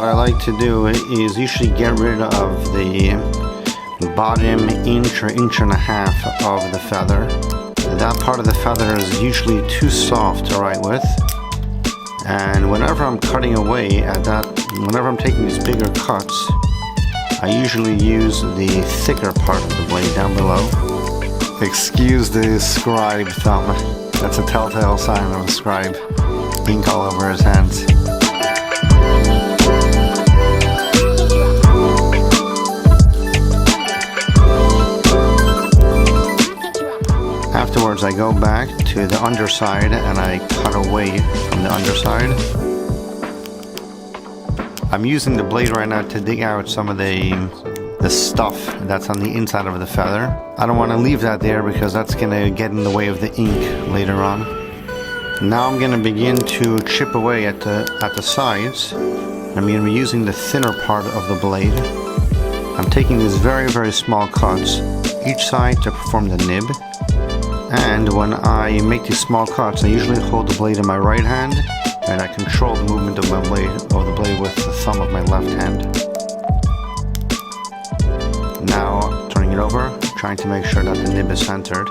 that I like to do is usually get rid of the bottom inch or inch and a half of the feather. That part of the feather is usually too soft to write with. And whenever I'm cutting away at that, whenever I'm taking these bigger cuts, I usually use the thicker part of the blade down below. Excuse the scribe thumb. That's a telltale sign of a scribe. Ink all over his hands. Afterwards, I go back to the underside and I cut away from the underside. I'm using the blade right now to dig out some of the stuff that's on the inside of the feather. I don't want to leave that there because that's going to get in the way of the ink later on. Now I'm going to begin to chip away at the sides. I'm going to be using the thinner part of the blade. I'm taking these very, very small cuts each side to perform the nib. And when I make these small cuts, I usually hold the blade in my right hand and I control the movement of the blade with the thumb of my left hand. Now, turning it over, trying to make sure that the nib is centered.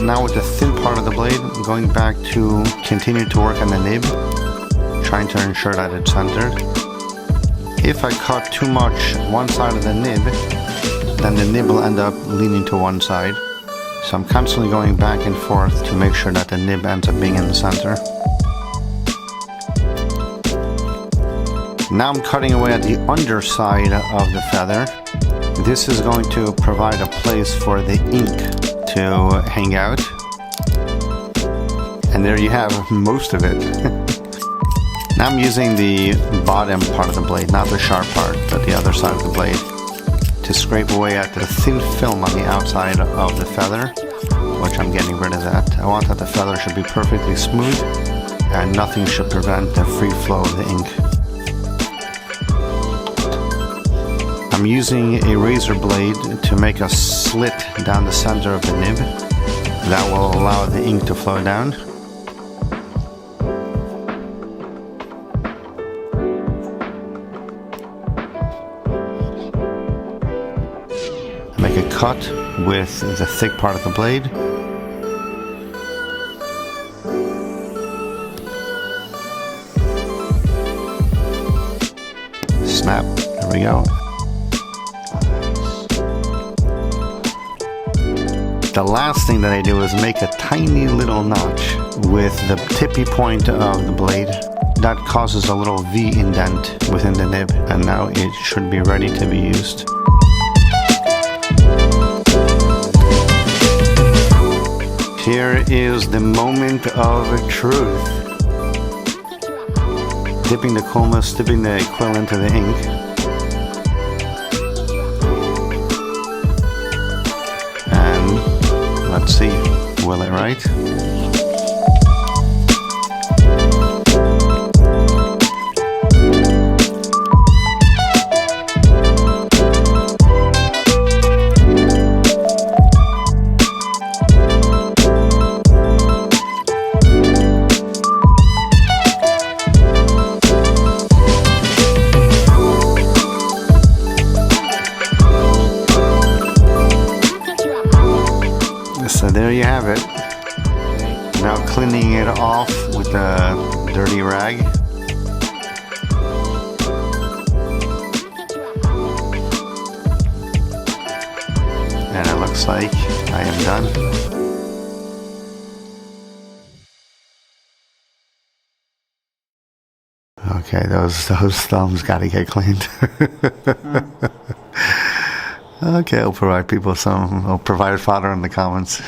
Now with the thin part of the blade, I'm going back to continue to work on the nib, trying to ensure that it's centered. If I cut too much one side of the nib, then the nib will end up leaning to one side. So I'm constantly going back and forth to make sure that the nib ends up being in the center. Now I'm cutting away at the underside of the feather. This is going to provide a place for the ink to hang out. And there you have most of it. Now I'm using the bottom part of the blade, not the sharp part, but the other side of the blade, to scrape away at the thin film on the outside of the feather, which I'm getting rid of that. I want that the feather should be perfectly smooth and nothing should prevent the free flow of the ink. I'm using a razor blade to make a slit down the center of the nib. That will allow the ink to flow down. Make a cut with the thick part of the blade. Snap, there we go. The last thing that I do is make a tiny little notch with the tippy point of the blade. That causes a little V indent within the nib, and now it should be ready to be used. Here is the moment of truth. Dipping the colomus, dipping the quill into the ink. Let's see, will it write? So there you have it. Now cleaning it off with a dirty rag. And it looks like I am done. Okay, those thumbs gotta get cleaned. Okay, I'll provide fodder in the comments.